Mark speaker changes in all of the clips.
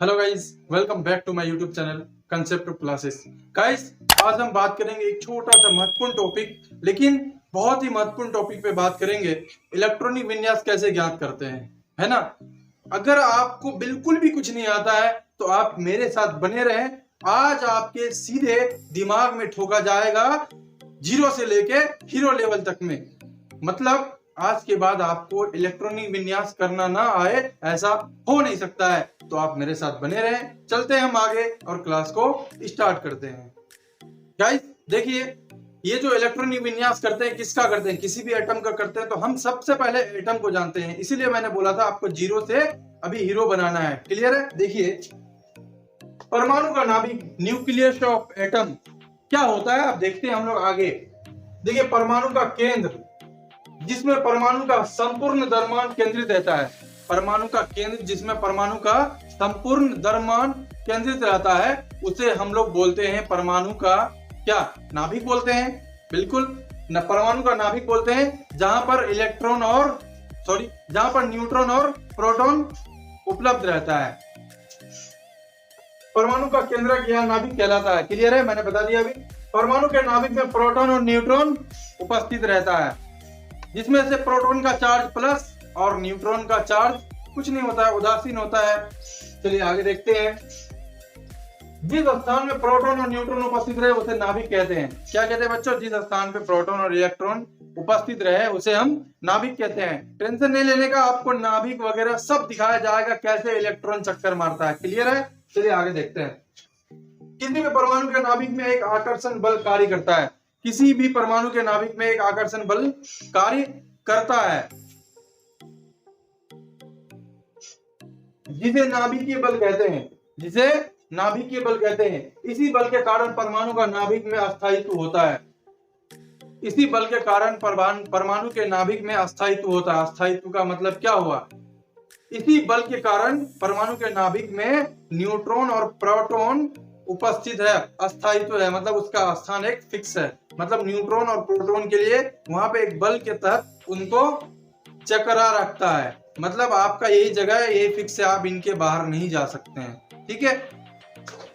Speaker 1: Hello guys, welcome back to my YouTube channel concept of classes. Guys, आज हम बात करेंगे एक छोटा सा महत्वपूर्ण टॉपिक, लेकिन बहुत ही महत्वपूर्ण टॉपिक पे बात करेंगे। इलेक्ट्रॉनिक विन्यास कैसे ज्ञात करते हैं, है ना। अगर आपको बिल्कुल भी कुछ नहीं आता है तो आप मेरे साथ बने रहें। आज आपके सीधे दिमाग में ठोका जाएगा जीरो से लेके हीरो लेवल तक में। मतलब आज के बाद आपको इलेक्ट्रॉनिक विन्यास करना ना आए, ऐसा हो नहीं सकता है। तो आप मेरे साथ बने रहें, चलते हैं हम आगे और क्लास को स्टार्ट करते हैं। गाइस देखिए, ये जो इलेक्ट्रॉनिक विन्यास करते हैं किसका करते हैं, किसी भी एटम का करते हैं। तो हम सबसे पहले एटम को जानते हैं, इसीलिए मैंने बोला था आपको जीरो से अभी हीरो बनाना है। क्लियर है। देखिए, परमाणु का नाभिक, न्यूक्लियस ऑफ एटम क्या होता है, आप देखते हैं हम लोग आगे। देखिए, परमाणु का केंद्र, जिसमें परमाणु का संपूर्ण द्रव्यमान केंद्रित रहता है। परमाणु का केंद्र जिसमें परमाणु का संपूर्ण द्रव्यमान केंद्रित रहता है, उसे हम लोग बोलते हैं परमाणु का क्या, नाभिक बोलते हैं। बिल्कुल, परमाणु का नाभिक बोलते हैं जहां पर इलेक्ट्रॉन और जहां पर न्यूट्रॉन और प्रोटॉन उपलब्ध रहता है। परमाणु का केंद्र या नाभिक कहलाता है। क्लियर है, मैंने बता दिया अभी। परमाणु के नाभिक में प्रोटॉन और न्यूट्रॉन उपस्थित रहता है, जिसमें से प्रोटॉन का चार्ज प्लस और न्यूट्रॉन का चार्ज कुछ नहीं होता है, उदासीन होता है। चलिए आगे देखते हैं। जिस स्थान में प्रोटॉन और न्यूट्रॉन उपस्थित रहे उसे नाभिक कहते हैं। क्या कहते हैं बच्चों, जिस स्थान पे प्रोटॉन और इलेक्ट्रॉन उपस्थित रहे उसे हम नाभिक कहते हैं। टेंशन नहीं लेने का, आपको नाभिक वगैरह सब दिखाया जाएगा, कैसे इलेक्ट्रॉन चक्कर मारता है। क्लियर है। चलिए आगे देखते हैं। किसी भी परमाणु के नाभिक में एक आकर्षण बल कार्य करता है। किसी भी परमाणु के नाभिक में एक आकर्षण बल कार्य करता है, जिसे नाभिकीय बल कहते हैं। जिसे नाभिकीय बल कहते हैं। इसी बल के कारण परमाणु का नाभिक में अस्थायित्व होता है। इसी बल के कारण परमाणु के नाभिक में अस्थायित्व होता है। अस्थायित्व का मतलब क्या हुआ, इसी बल के कारण परमाणु के नाभिक में न्यूट्रॉन और प्रोटॉन उपस्थित है। अस्थायित्व है मतलब उसका स्थान एक फिक्स है। मतलब न्यूट्रॉन और प्रोटॉन के लिए वहां पे एक बल के तहत उनको चकरा रखता है। मतलब आपका यही जगह है, यही फिक्स है, आप इनके बाहर नहीं जा सकते हैं। ठीक है,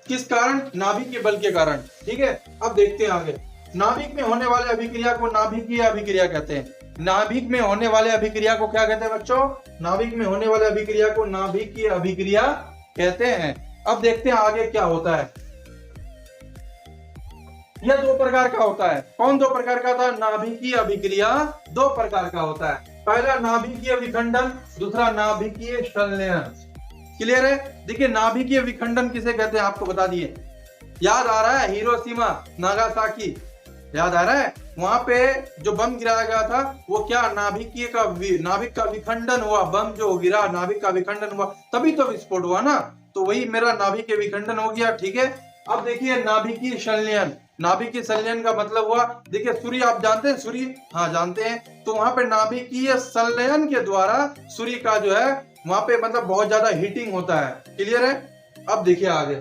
Speaker 1: किस कारण, नाभिक के बल के कारण। ठीक है, अब देखते हैं आगे। नाभिक में होने वाले अभिक्रिया को नाभिकीय अभिक्रिया कहते हैं। नाभिक में होने वाले अभिक्रिया को क्या कहते हैं बच्चों, नाभिक में होने वाले अभिक्रिया को नाभिकीय अभिक्रिया कहते हैं। अब देखते हैं आगे क्या होता है। यह दो प्रकार का होता है। कौन दो प्रकार का था, नाभिकीय अभिक्रिया दो प्रकार का होता है। पहला नाभिकीय विखंडन, दूसरा नाभिकीय संलयन। क्लियर है। देखिए, नाभिकीय विखंडन किसे कहते हैं आपको बता दिए। याद आ रहा है हिरोशिमा नागासाकी, याद आ रहा है, वहां पे जो बम गिराया गया था वो क्या, नाभिक का विखंडन हुआ। बम जो गिरा, नाभिक का विखंडन हुआ, तभी तो विस्फोट हुआ ना। तो वही मेरा नाभिक विखंडन हो गया। ठीक है, अब देखिए नाभिकीय संलयन। नाभिकीय संलयन का मतलब हुआ, देखिए सूर्य, आप जानते हैं सूर्य, हाँ जानते हैं। तो वहां पे नाभिकीय संलयन के द्वारा सूर्य का जो है वहां पे मतलब बहुत ज्यादा हीटिंग होता है। क्लियर है। अब देखिए आगे,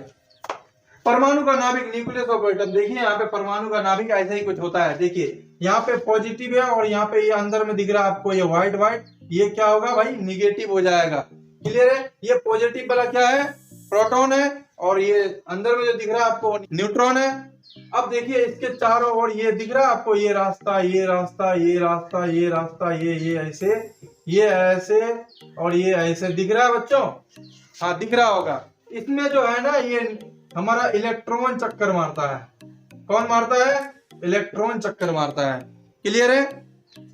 Speaker 1: परमाणु का नाभिक, न्यूक्लियस ऑफ एटम। देखिए यहाँ पे परमाणु का नाभिक ऐसा ही कुछ होता है। देखिए यहाँ पे पॉजिटिव है और यहाँ पे ये अंदर में दिख रहा है आपको ये व्हाइट व्हाइट, ये क्या होगा भाई, निगेटिव हो जाएगा। क्लियर है। ये पॉजिटिव वाला क्या है, प्रोटॉन है, और ये अंदर में जो दिख रहा है आपको न्यूट्रॉन है। अब देखिए इसके चारों ओर ये दिख रहा है आपको, ये रास्ता, ये रास्ता, ये रास्ता, ये रास्ता, ये ऐसे, ये ऐसे और ये ऐसे दिख रहा है बच्चों। हाँ दिख रहा होगा। इसमें जो है ना, ये हमारा इलेक्ट्रॉन चक्कर मारता है। कौन मारता है, इलेक्ट्रॉन चक्कर मारता है। क्लियर है।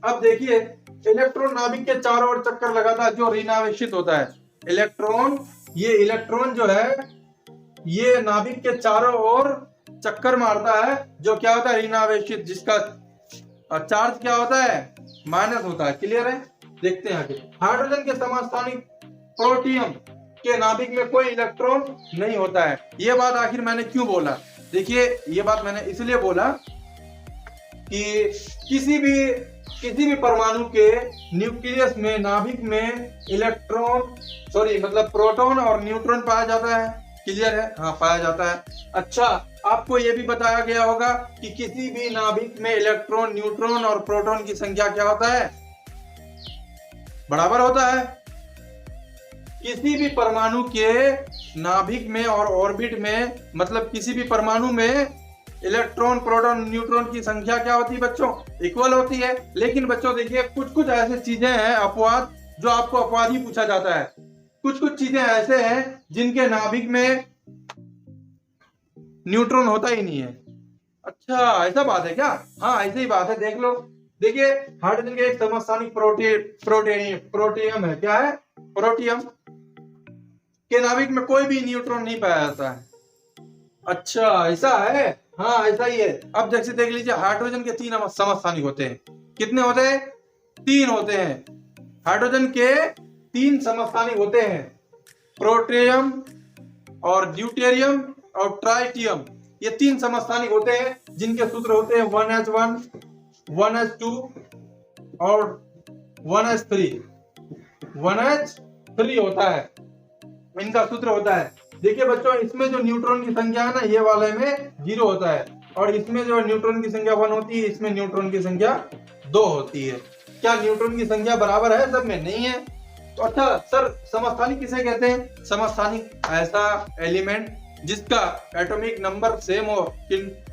Speaker 1: अब देखिए, इलेक्ट्रॉन नाभिक के चारों ओर चक्कर लगाता है जो ऋणावेशित होता है। इलेक्ट्रॉन, ये इलेक्ट्रॉन जो है ये नाभिक के चारों ओर चक्कर मारता है, जो क्या होता है, ऋणावेशित, जिसका चार्ज क्या होता है, माइनस होता है। क्लियर है। देखते हैं आगे। हाइड्रोजन के समस्थानिक प्रोटियम के नाभिक में कोई इलेक्ट्रॉन नहीं होता है। ये बात आखिर मैंने क्यों बोला, देखिए ये बात मैंने इसलिए बोला कि किसी भी परमाणु के न्यूक्लियस में, नाभिक में इलेक्ट्रॉन मतलब प्रोटॉन और न्यूट्रॉन पाया जाता है। क्लियर है, हाँ पाया जाता है। अच्छा, आपको यह भी बताया गया होगा कि किसी भी नाभिक में इलेक्ट्रॉन, न्यूट्रॉन और प्रोटॉन की संख्या क्या होता है, बराबर होता है। किसी भी परमाणु के नाभिक में और ऑर्बिट में, मतलब किसी भी परमाणु में इलेक्ट्रॉन, प्रोटॉन, न्यूट्रॉन की संख्या क्या होती है बच्चों? इक्वल होती है। लेकिन बच्चों देखिए कुछ कुछ ऐसी चीजें हैं अपवाद, जो आपको अपवाद ही पूछा जाता है। कुछ कुछ चीजें ऐसे हैं जिनके नाभिक में न्यूट्रॉन होता ही नहीं है। अच्छा, ऐसा बात है क्या? हाँ, ऐसी ही बात है, देख लो। देखिए हाइड्रोजन के एक समस्थानिक प्रोटियम है। क्या है? प्रोटियम के नाभिक में कोई भी न्यूट्रॉन नहीं पाया जाता है। अच्छा, ऐसा है? हाँ, ऐसा ही है। अब जैसे देख लीजिए, हाइड्रोजन के 3 समस्थानिक होते हैं। कितने होते हैं? 3 होते हैं। हाइड्रोजन के 3 समस्थानिक होते हैं, प्रोटियम और ड्यूटेरियम और ट्राइटियम। ये 3 समस्थानिक होते हैं जिनके सूत्र होते हैं 1s1, 1s2 और 1s3। 1s3 होता है, इनका सूत्र होता है। देखिए बच्चों, इसमें जो न्यूट्रॉन की संख्या है ना, ये वाले में 0 होता है, और इसमें जो न्यूट्रॉन की संख्या 1 होती है, इसमें न्यूट्रॉन की संख्या 2 होती है। क्या न्यूट्रॉन की संख्या बराबर है सब में? नहीं है। तो अच्छा सर, समस्थानिक किसे कहते हैं? समस्थानिक ऐसा एलिमेंट जिसका एटॉमिक नंबर सेम हो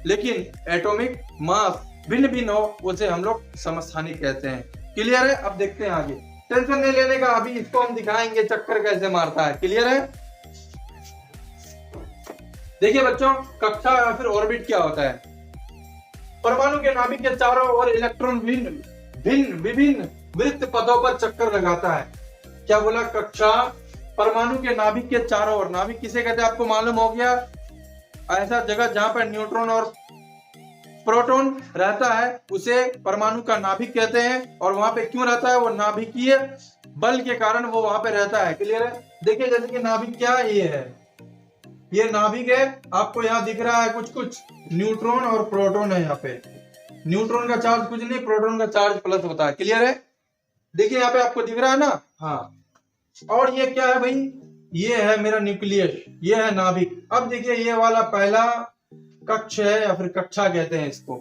Speaker 1: लेकिन एटॉमिक मास भिन्न भिन्न हो, उसे हम लोग समस्थानिक कहते हैं। क्लियर है? अब देखते हैं आगे। टेंशन नहीं लेने का, अभी इसको हम दिखाएंगे चक्कर कैसे मारता है। क्लियर है? देखिए बच्चों, कक्षा या फिर ऑर्बिट क्या होता है? परमाणु के नाभिक के चारों ओर इलेक्ट्रॉन विभिन्न वृत्त पथों पर चक्कर लगाता है। क्या बोला? कक्षा परमाणु के नाभिक के चारों ओर। नाभिक किसे कहते हैं आपको मालूम हो गया? ऐसा जगह जहां पर न्यूट्रॉन और प्रोटॉन रहता है उसे परमाणु का नाभिक कहते हैं। और वहां पे क्यों रहता है? वो नाभिकीय बल के कारण वो वहां पे रहता है। क्लियर है? देखिए जैसे कि नाभिक क्या है, ये है, ये नाभिक है। आपको यहाँ दिख रहा है कुछ कुछ न्यूट्रॉन और प्रोटॉन है। यहाँ पे न्यूट्रॉन का चार्ज कुछ नहीं, प्रोटॉन का चार्ज प्लस होता है। क्लियर है? देखिए यहाँ पे आपको दिख रहा है ना। हाँ, और ये क्या है भाई? ये है मेरा न्यूक्लियस, ये है नाभिक। अब देखिए ये वाला पहला कक्ष है या फिर कक्षा कहते हैं इसको।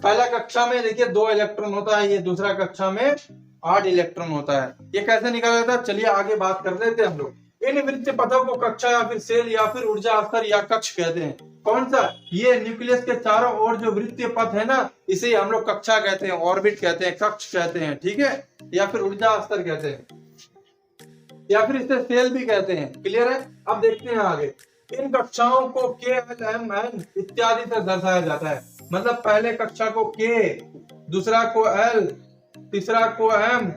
Speaker 1: पहला कक्षा में देखिए 2 इलेक्ट्रॉन होता है, ये दूसरा कक्षा में 8 इलेक्ट्रॉन होता है। ये कैसे निकाला जाता है? चलिए आगे बात कर लेते हैं हम लोग। इन वृत्त पथों को कक्षा या फिर सेल या फिर ऊर्जा स्तर या कक्ष कहते हैं। कौन सा? ये न्यूक्लियस के चारों ओर जो वृत्तीय पथ है ना, इसे हम लोग कक्षा कहते हैं, ऑर्बिट कहते हैं, कक्ष कहते हैं। ठीक है? या फिर ऊर्जा स्तर कहते हैं, या फिर इसे सेल भी कहते हैं। क्लियर है? अब देखते हैं आगे। इन कक्षाओं को के, एल, एम, एन इत्यादि से दर्शाया जाता है। मतलब पहले कक्षा को के, दूसरा को एल, तीसरा को एम,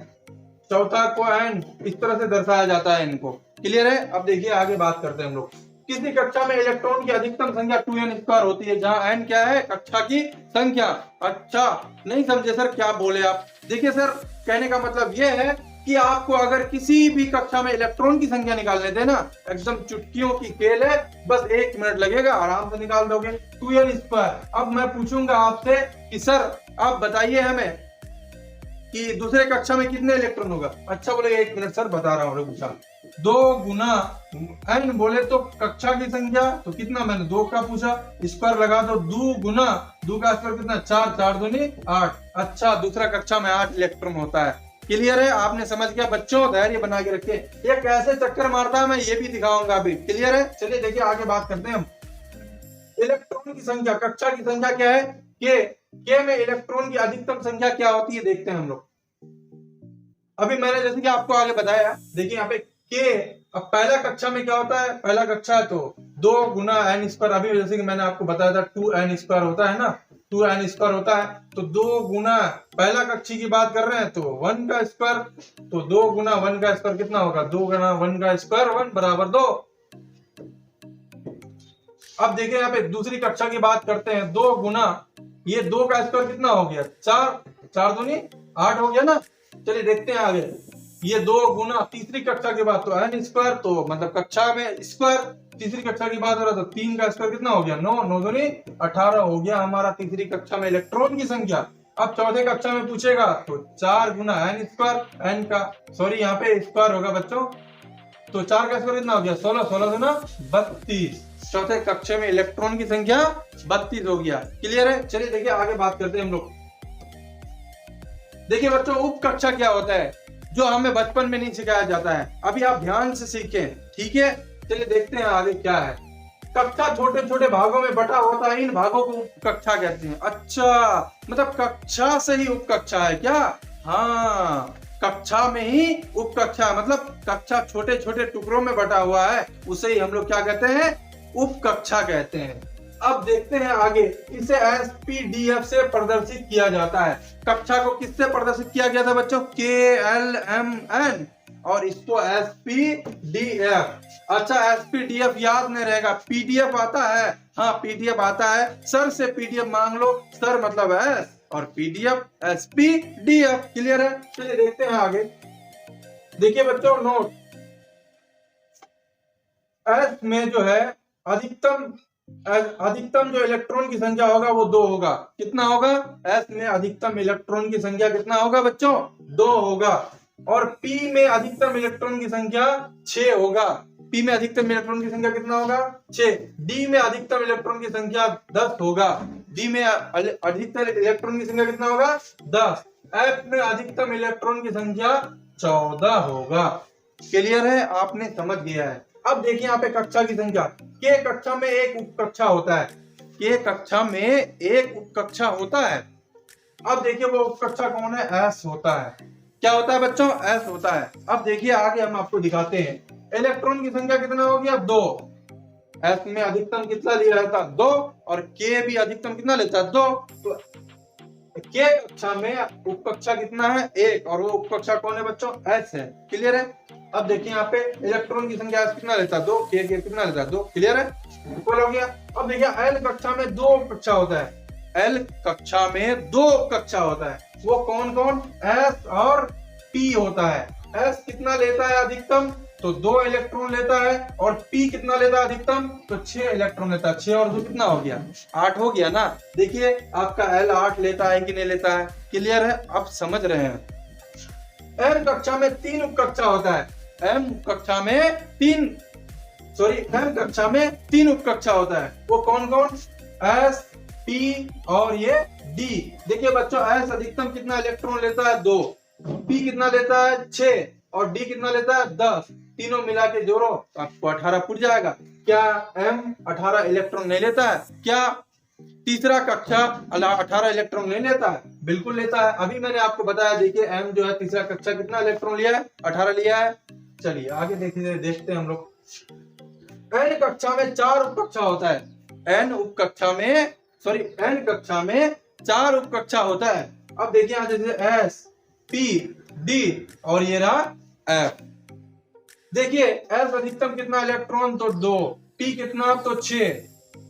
Speaker 1: चौथा को एन, इस तरह से दर्शाया जाता है इनको। क्लियर है? अब देखिए आगे बात करते हैं हम लोग। किसी कक्षा में इलेक्ट्रॉन की अधिकतम संख्या 2n² होती है, जहां n क्या है? कक्षा की संख्या। अच्छा, नहीं समझे सर, क्या बोले आप? देखिए सर, कहने का मतलब यह है कि आपको अगर किसी भी कक्षा में इलेक्ट्रॉन की संख्या निकालने देना, एकदम चुटकियों की खेल है, बस 1 मिनट लगेगा, आराम से निकाल दोगे 2n²। अब मैं पूछूंगा आपसे कि सर आप बताइए हमें कि दूसरे कक्षा में कितने इलेक्ट्रॉन होगा? अच्छा बोले 1 मिनट सर बता रहा हूँ। पूछा 2 गुना n बोले तो कक्षा की संख्या, तो कितना? मैंने 2 का पूछा, स्क्वायर लगा दो। 2 गुना 2 का स्क्वायर कितना? 4, 4 दूनी 8। अच्छा, दूसरा कक्षा में 8 इलेक्ट्रॉन होता है। क्लियर है? आपने समझ गया बच्चों? धैर्य बना के रखे। ये कैसे चक्कर मारता है मैं ये भी दिखाऊंगा अभी। क्लियर है? चलिए देखिए आगे बात करते हैं हम। इलेक्ट्रॉन की संख्या, कक्षा की संख्या क्या है? के में इलेक्ट्रॉन की अधिकतम संख्या क्या होती है देखते हैं हम लोग। अभी मैंने जैसे कि आपको आगे बताया, देखिए यहाँ पे के। अब पहला कक्षा में क्या होता है? पहला कक्षा है तो 2 गुना n²। अभी जैसे कि मैंने आपको बताया था 2n² होता है ना, 2n² होता है। तो 2 गुना पहला कक्षी की बात कर रहे हैं तो 1 का स्क्वायर, तो 2 गुना 1 का स्क्वायर कितना होगा? 2 गुना 1 का स्क्वायर 1 बराबर 2। अब देखिए यहाँ पे दूसरी कक्षा की बात करते हैं। 2 गुना ये 2 का स्क्वायर कितना हो गया? 4, 4 दूनी 8 हो गया ना। चलिए देखते हैं आगे। ये 2 गुना तीसरी कक्षा की बात, तो n², तो मतलब कक्षा में स्क्वायर। तीसरी कक्षा की बात हो रहा तो 3 का स्क्वायर कितना हो गया? 9, 9 दूनी 18 हो गया हमारा तीसरी कक्षा में इलेक्ट्रॉन की संख्या। अब चौथे कक्षा में पूछेगा तो 4 गुना n², n का सॉरी यहाँ पे स्क्वायर होगा बच्चों, तो 4 का स्क्वायर कितना हो गया? 16, 16 दूना 32। चौथे कक्षा में इलेक्ट्रॉन की संख्या 32 हो गया। क्लियर है? चलिए देखिए आगे बात करते हैं हम लोग। देखिए बच्चों, उप कक्षा क्या होता है? जो हमें बचपन में नहीं सिखाया जाता है। अभी आप ध्यान से सीखें, ठीक है। चलिए देखते हैं आगे क्या है। कक्षा छोटे छोटे भागों में बटा होता है, इन भागों को उपकक्षा कहते हैं। अच्छा, मतलब कक्षा से ही उपकक्षा है क्या? हाँ, कक्षा में ही उपकक्षा, मतलब कक्षा छोटे छोटे टुकड़ों में बटा हुआ है, उसे ही हम लोग क्या कहते हैं? उपकक्षा कहते हैं। अब देखते हैं आगे, इसे SPDF से प्रदर्शित किया जाता है। कक्षा को किससे प्रदर्शित किया गया था बच्चों? KLMN, और इसको SPDF। अच्छा, SPDF याद नहीं रहेगा, PDF आता है। हाँ, PDF आता है, सर से PDF मांग लो, सर मतलब S और PDF SPDF। क्लियर है? चलिए देखते हैं आगे। देखिए बच्चों, नोट, S में जो है अधिकतम जो इलेक्ट्रॉन की संख्या होगा वो 2 होगा। कितना होगा? S में अधिकतम इलेक्ट्रॉन की संख्या कितना होगा बच्चों? 2 होगा। और P में अधिकतम इलेक्ट्रॉन की संख्या 6 होगा। P में अधिकतम इलेक्ट्रॉन की संख्या कितना होगा? 6। D में अधिकतम इलेक्ट्रॉन की संख्या 10 होगा। D में अधिकतम इलेक्ट्रॉन की संख्या कितना होगा? 10। F में अधिकतम इलेक्ट्रॉन की संख्या 14 होगा। क्लियर है? आपने समझ गया है। अब देखिए यहाँ पे कक्षा की संख्या, के कक्षा में एक उपकक्षा होता है। के कक्षा में एक उपकक्षा होता है। अब देखिए वो उपकक्षा कौन है? S होता है। क्या होता है बच्चों? S होता है। अब देखिए आगे हम आपको दिखाते हैं। इलेक्ट्रॉन की संख्या कितना हो गया? 2। S में अधिकतम कितना लिया जाता? 2। और K भी अधिकतम कितना लेता है? 2। तो K कक्षा में उपकक्षा कितना है? 1, और वो उपकक्षा कौन है बच्चों? S है। क्लियर है? अब देखिए यहाँ पे इलेक्ट्रॉन की संख्या S कितना लेता है? 2। K कितना लेता है? 2। क्लियर है? इक्वल हो गया। अब देखिए L कक्षा में 2 उपकक्षा होता है। L कक्षा में 2 उपकक्षा होता है। वो कौन कौन? S और P होता है। S कितना लेता है अधिकतम? तो 2 इलेक्ट्रॉन लेता है। और P कितना लेता है अधिकतम? तो 6 इलेक्ट्रॉन लेता है। 6 और 2 कितना हो गया? 8 हो गया ना। देखिए आपका L 8 लेता है कि नहीं लेता है? क्लियर है? आप समझ रहे हैं। M कक्षा में 3 उपकक्षा होता है। M कक्षा में 3 उपकक्षा होता है। वो कौन कौन? S, P और ये D। देखिए बच्चों, S अधिकतम कितना इलेक्ट्रॉन लेता है? 2। P कितना लेता है? 6। और D कितना लेता है? 10। तीनों मिला के जोड़ो तो आपको 18 फुट जाएगा। क्या M 18 इलेक्ट्रॉन नहीं लेता है? क्या तीसरा कक्षा 18 इलेक्ट्रॉन नहीं लेता है? बिल्कुल लेता है। अभी मैंने आपको बताया। देखिए M जो है तीसरा कक्षा कितना इलेक्ट्रॉन लिया है? 18 लिया है। चलिए आगे देखते हैं हम लोग। N कक्षा में 4 उपकक्षा होता है। N कक्षा में 4 उपकक्षा होता है। अब देखिए यहाँ जैसे S, P, D और ये रहा F। देखिए S अधिकतम कितना इलेक्ट्रॉन? तो 2। P कितना? तो 6।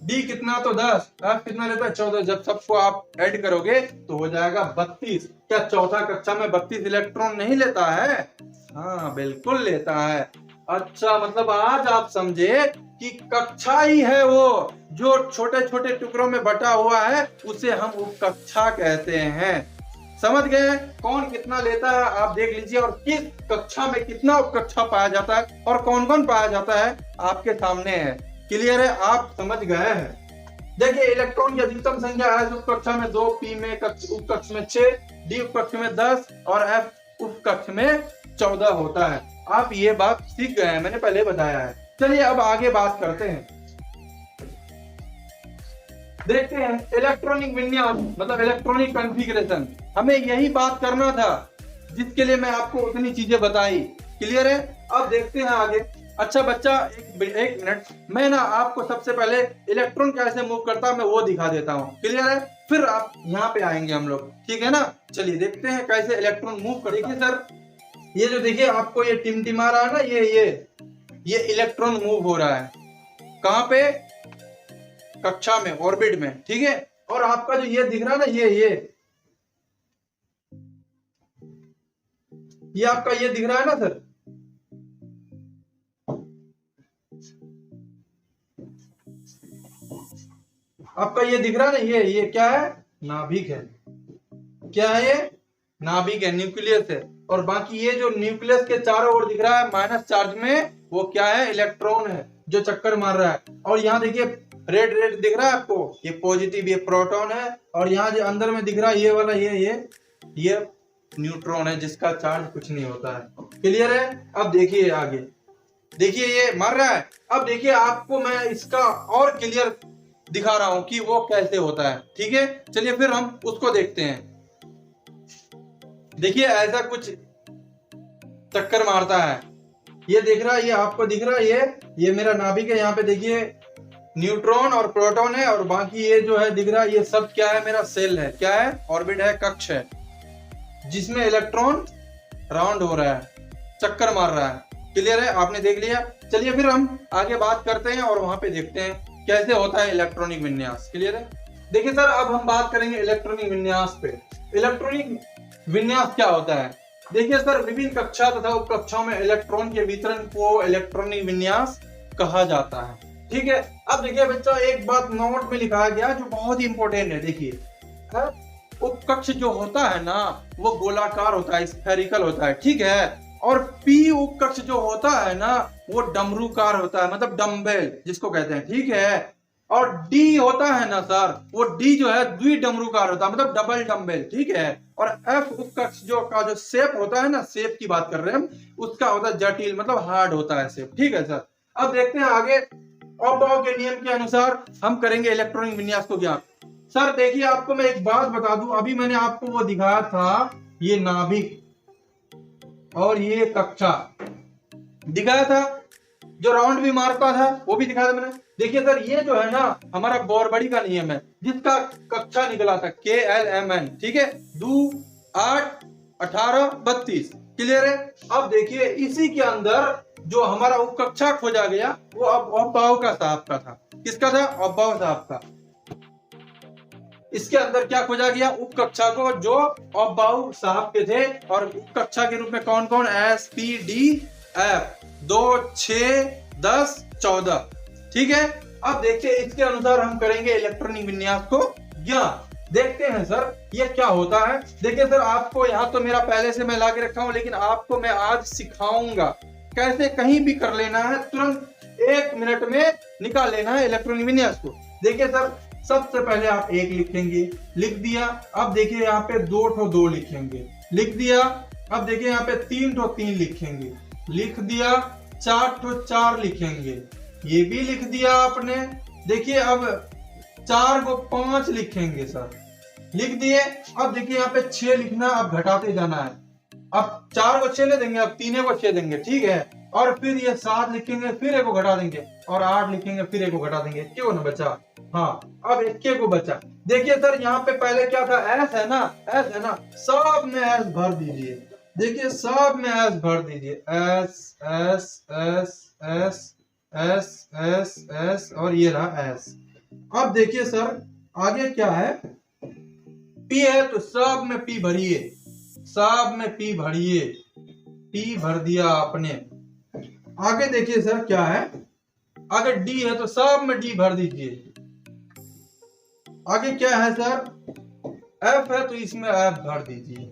Speaker 1: D कितना? तो 10। F कितना लेता है? 14। जब सबको आप ऐड करोगे तो हो जाएगा 32। क्या चौथा कक्षा में 32 इलेक्ट्रॉन नहीं लेता है? हाँ, बिल्कुल लेता है। अच्छा, मतलब आज आप समझे कि कक्षा ही है वो जो छोटे छोटे टुकड़ों में बटा हुआ है, उसे हम उपकक्षा कहते हैं। समझ गए? कौन कितना लेता है आप देख लीजिए, और किस कक्षा में कितना उपकक्षा पाया जाता है और कौन कौन पाया जाता है आपके सामने है। क्लियर है? आप समझ गए हैं। देखिए इलेक्ट्रॉन की अधिकतम संख्या है उपकक्षा में 2, P में उपकक्ष में 6, D उपकक्ष में 10 और F उपकक्ष में 14 होता है। आप ये बात सीख गए हैं, मैंने पहले बताया है। चलिए अब आगे बात करते हैं। देखते हैं इलेक्ट्रॉनिक विन्यास, मतलब इलेक्ट्रॉनिक कॉन्फ़िगरेशन। हमें यही बात करना था जिसके लिए मैं आपको उतनी चीजें बताई। क्लियर है? अब देखते हैं आगे। अच्छा बच्चा, एक मिनट, मैं ना आपको सबसे पहले इलेक्ट्रॉन कैसे मूव करता है मैं वो दिखा देता हूँ। क्लियर है? फिर आप यहाँ पे आएंगे हम लोग, ठीक है ना। चलिए देखते हैं कैसे इलेक्ट्रॉन मूव कर। देखिए सर, ये जो देखिए आपको ये टिमटिमा रहा है ना, ये इलेक्ट्रॉन मूव हो रहा है। कहाँ पे? कक्षा में, ऑर्बिट में, ठीक है। और आपका जो ये दिख रहा है ना, ये आपका ये दिख रहा है ना सर, आपका ये दिख रहा है ना, ये क्या है? नाभिक है। क्या है ये? नाभिक है, न्यूक्लियस है। और बाकी ये जो न्यूक्लियस के चारों ओर दिख रहा है माइनस चार्ज में, वो क्या है? इलेक्ट्रॉन है जो चक्कर मार रहा है। और यहाँ देखिए रेड रेड दिख रहा है आपको, ये पॉजिटिव, ये प्रोटॉन है। और यहाँ जो अंदर में दिख रहा है ये वाला, ये न्यूट्रॉन है जिसका चार्ज कुछ नहीं होता है। क्लियर है? अब देखिए आगे, देखिए ये मर रहा है। अब देखिए आपको मैं इसका और क्लियर दिखा रहा हूं कि वो कैसे होता है। ठीक है, चलिए फिर हम उसको देखते हैं। देखिए ऐसा कुछ चक्कर मारता है, ये देख रहा है, ये आपको दिख रहा है, ये मेरा नाभिक है। यहाँ पे देखिए न्यूट्रॉन और प्रोटॉन है, और बाकी ये जो है दिख रहा है, ये सब क्या है, मेरा सेल है। क्या है? ऑर्बिट है, कक्ष है, जिसमें इलेक्ट्रॉन राउंड हो रहा है, चक्कर मार रहा है। क्लियर है? आपने देख लिया। चलिए फिर हम आगे बात करते हैं और वहां पे देखते हैं कैसे होता है इलेक्ट्रॉनिक विन्यास। क्लियर है? देखिए सर, अब हम बात करेंगे इलेक्ट्रॉनिक विन्यास पे। इलेक्ट्रॉनिक विन्यास क्या होता है? देखिए सर, विभिन्न कक्षा तथा उप कक्षाओं में इलेक्ट्रॉन के वितरण को इलेक्ट्रॉनिक विन्यास कहा जाता है। ठीक है, अब देखिए बच्चा, एक बात नोट में लिखा गया जो बहुत ही इंपॉर्टेंट है। देखिए उपकक्ष जो होता है ना, वो गोलाकार होता है, स्फेरिकल होता है। ठीक है, और पी उपकक्ष जो होता है ना, वो डमरूकार होता है, मतलब डम्बेल जिसको कहते हैं। ठीक है, और डी होता है ना सर, वो डी जो है द्विडमरूकार होता है, मतलब डबल डम्बेल। ठीक है, और एफ उपकक्ष जो का जो शेप होता है ना, शेप की बात कर रहे हैं हम, उसका होता है जटिल, मतलब हार्ड होता है शेप। ठीक है सर, अब देखते हैं आगे। ऑप्टाउ के नियम के अनुसार हम करेंगे इलेक्ट्रॉनिक विन्यास को ज्ञात। सर देखिए, आपको मैं एक बात बता दूं, अभी मैंने आपको वो दिखाया था, ये नाभिक और ये कक्षा दिखाया था, जो राउंड भी मारता था वो भी दिखाया था मैंने। देखिए सर, ये जो है ना हमारा बोरबड़ी का नियम है, जिसका कक्षा निकला था KLMN। ठीक है, 2, 8, 18, 32। क्लियर है? अब देखिए इसी के अंदर जो हमारा उपकक्षा खोजा गया, वो अब ऑप्टाउ का साहब का था। किसका था? ऑप्टाउ साहब का। इसके अंदर क्या खोजा गया? उपकक्षा को, जो ऑप्टाउ साहब के थे। और उपकक्षा के रूप में कौन कौन? SPDF 2, 6, 10, 14। ठीक है, अब देखिए इसके अनुसार हम करेंगे इलेक्ट्रॉनिक विन्यास को ज्ञात। देखते हैं सर ये क्या होता है। देखिए सर, आपको यहाँ तो मेरा पहले से मैं ला के रखा हूँ, लेकिन आपको मैं आज सिखाऊंगा कैसे कहीं भी कर लेना है, तुरंत 1 मिनट में निकाल लेना है इलेक्ट्रॉनिक विन्यास को। देखिए सर, सबसे पहले आप 1 लिखेंगे, लिख दिया। अब देखिए यहाँ पे 2 ठो 2 लिखेंगे, लिख दिया। अब देखिए यहाँ पे 3 ठो 3 लिखेंगे, लिख दिया। 4 ठो 4 लिखेंगे, ये भी लिख दिया आपने। देखिए अब 4 को 5 लिखेंगे सर, लिख दिए। अब देखिए यहाँ पे 6 लिखना, अब घटाते जाना है। अब 4 को 6 ले देंगे, अब 3 को 6 देंगे। ठीक है, और फिर ये 7 लिखेंगे, फिर 1 को घटा देंगे, और 8 लिखेंगे, फिर 1 को घटा देंगे। क्यों ना बचा? हाँ, अब 1 को बचा। देखिए सर, यहाँ पे पहले क्या था? S है ना, S है ना, सब में S भर दीजिए। देखिए सब में S भर दीजिए, S S S S S S S, और ये रहा S। अब देखिए सर आगे क्या है? P है तो सब में P भरिए, सब में P भरिए, P भर दिया आपने। आगे देखिए सर क्या है? आगे D है तो सब में D भर दीजिए। आगे क्या है सर? F है तो इसमें F भर दीजिए।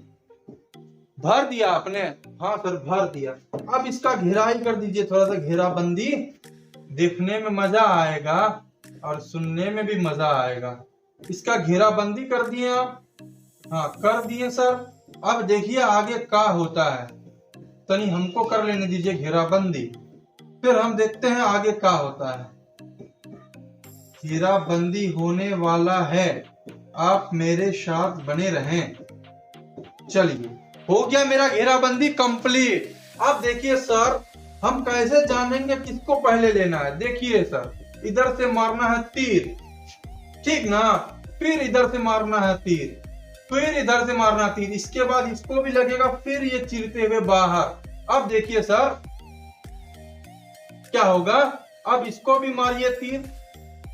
Speaker 1: भर दिया आपने? हाँ सर, भर दिया। अब इसका घेराई कर दीजिए, थोड़ा सा घेराबंदी, देखने में मजा आएगा और सुनने में भी मजा आएगा। इसका घेराबंदी कर दिए आप? हाँ कर दिए सर। अब देखिए आगे क्या होता है, तनी हमको कर लेने दीजिए घेराबंदी, फिर हम देखते हैं आगे क्या होता है। घेराबंदी होने वाला है, आप मेरे साथ बने रहें। चलिए, हो गया मेरा घेराबंदी कंप्लीट। अब देखिए सर, हम कैसे जानेंगे किसको पहले लेना है? देखिए सर, इधर से मारना है तीर, ठीक ना, फिर इधर से मारना है तीर, फिर इधर से मारना तीर, इसके बाद इसको भी लगेगा, फिर ये चीरते हुए बाहर। अब देखिए सर क्या होगा? अब इसको भी मारिए तीर,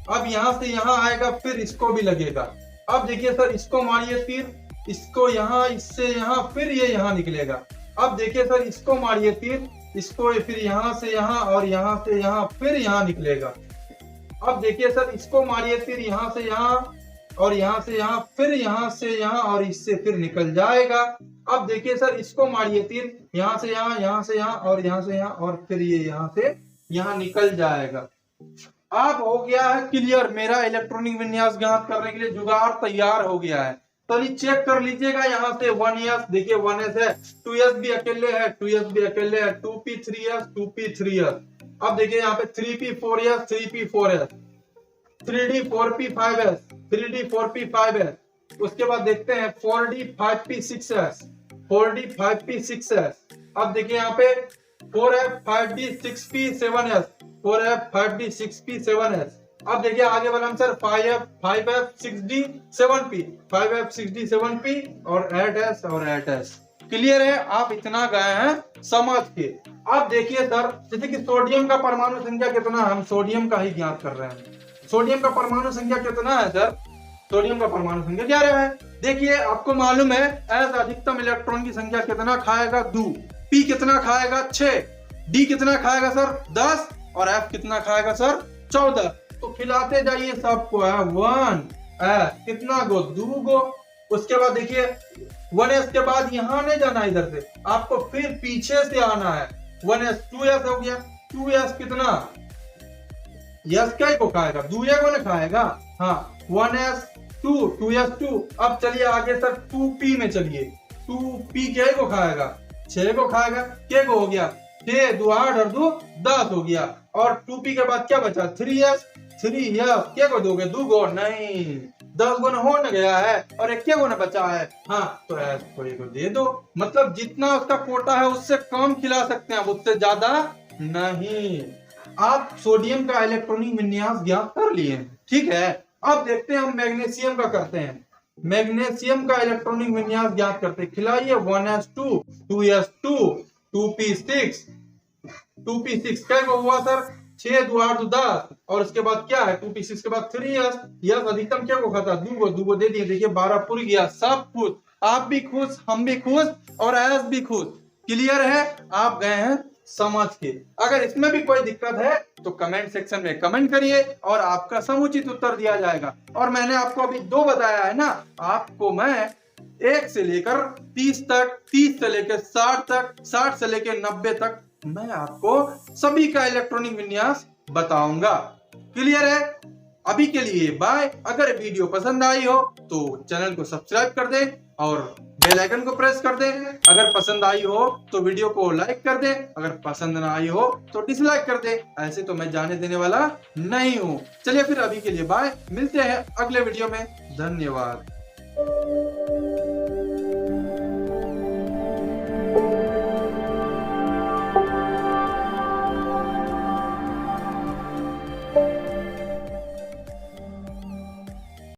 Speaker 1: अब यहां से यहां आएगा, फिर इसको भी लगेगा। अब देखिए सर, इसको मारिए तीर, इसको यहाँ, इससे यहाँ, फिर ये यहाँ निकलेगा। अब देखिए सर, इसको मारिए तीर, इसको फिर यहाँ से यहाँ, और यहाँ से यहाँ, फिर यहाँ निकलेगा। अब देखिए सर, इसको मारिए तीर, यहाँ से यहाँ, और यहाँ से यहाँ, फिर यहाँ से यहाँ, और इससे फिर निकल जाएगा। अब देखिए सर, इसको मारिए तीर, यहाँ से यहाँ, यहाँ से यहाँ, और यहाँ से यहाँ, और फिर ये यहाँ से यहाँ निकल जाएगा। अब हो गया है क्लियर, मेरा इलेक्ट्रॉनिक विन्यास ज्ञात करने के लिए जुगाड़ तैयार हो गया है। तो चेक कर लीजिएगा यहाँ से 1s, देखिए 1s है, 2s भी अकेले है, 2s भी अकेले है, 2p 3s, 2p 3s। अब देखिए यहाँ पे 3p 4s, 3p 4s, 3d 4p 5s, 3d 4p 5s। उसके बाद देखते हैं 4d 5p 6s, 4d 5p 6s। अब देखिए यहाँ पे 4f 5d 6p 7s, 4f 5d 6p 7s। अब देखिए आगे वाला answer 5f 6d 7p, 5f 6d 7p और 8s और 8s। क्लियर है? आप इतना गए हैं समझ के। अब देखिए सर, जैसे कि सोडियम का परमाणु संख्या कितना, हम सोडियम का ही ज्ञात कर रहे हैं। सोडियम का परमाणु संख्या कितना है सर? सोडियम का परमाणु संख्या 11 है। देखिए आपको मालूम है एस अधिकतम इलेक्ट्रॉन की संख्या कितना खाएगा? 2। पी कितना खाएगा? 6। डी कितना खाएगा सर? 10। और एफ कितना खाएगा सर? 14। तो खिलाते जाइए सबको। 1 कितना गो? 2 गो। उसके बाद देखिए 1s के बाद यहाँ नहीं जाना, इधर से आपको फिर पीछे से आना है। 1s 2s हो गया। 2s कितना? यस क्या को खाएगा? 2 को ना खाएगा। हाँ 1s 2, 2s 2। अब चलिए आगे सर 2p में चलिए। 2p क्या को खाएगा? 6 को खाएगा। क्या को हो गया? 6 2 8 और 2 10 हो गया। और 2p के बाद क्या बचा? 3s 3s। क्या को दोगे? 2 गो नहीं, 10 गुना हो न गया है और एक क्या गुना बचा है। हाँ तो एस को एक दे दो। मतलब जितना उसका कोटा है उससे कम खिला सकते हैं, उससे ज्यादा नहीं। आप सोडियम का इलेक्ट्रॉनिक विन्यास ज्ञात कर लिए, ठीक है। अब देखते हैं हम मैग्नीशियम का करते हैं। मैग्नीशियम का इलेक्ट्रॉनिक विन्यास ज्ञात करते हैं। खिलाइए 1s2, 2s2, 2p6, 2p6 क्या हुआ सर? 6 2 8 10। और उसके बाद क्या है? 2p6 के बाद 3s। यस अधिकतम क्या को खाता? 2 को दे दिए। देखिए 12 पुर गया। सब खुश, आप भी खुश, हम भी खुश और एस भी खुश। क्लियर है? आप गए हैं समझ के। अगर इसमें भी कोई दिक्कत है तो कमेंट सेक्शन में कमेंट करिए और आपका समुचित उत्तर दिया जाएगा। और मैंने आपको अभी 2 बताया है ना, आपको मैं 1 से लेकर 30 तक, 30 से लेकर 60 तक, 60 से लेकर 90 तक मैं आपको सभी का इलेक्ट्रॉनिक विन्यास बताऊंगा। क्लियर है? अभी के लिए बाय। अगर वीडियो पसंद आई हो तो चैनल को सब्सक्राइब कर दें और बेल आइकन को प्रेस कर दें। अगर पसंद आई हो तो वीडियो को लाइक कर दें, अगर पसंद ना आई हो तो डिसलाइक कर दें। ऐसे तो मैं जाने देने वाला नहीं हूँ। चलिए फिर अभी के लिए बाय, मिलते हैं अगले वीडियो में। धन्यवाद।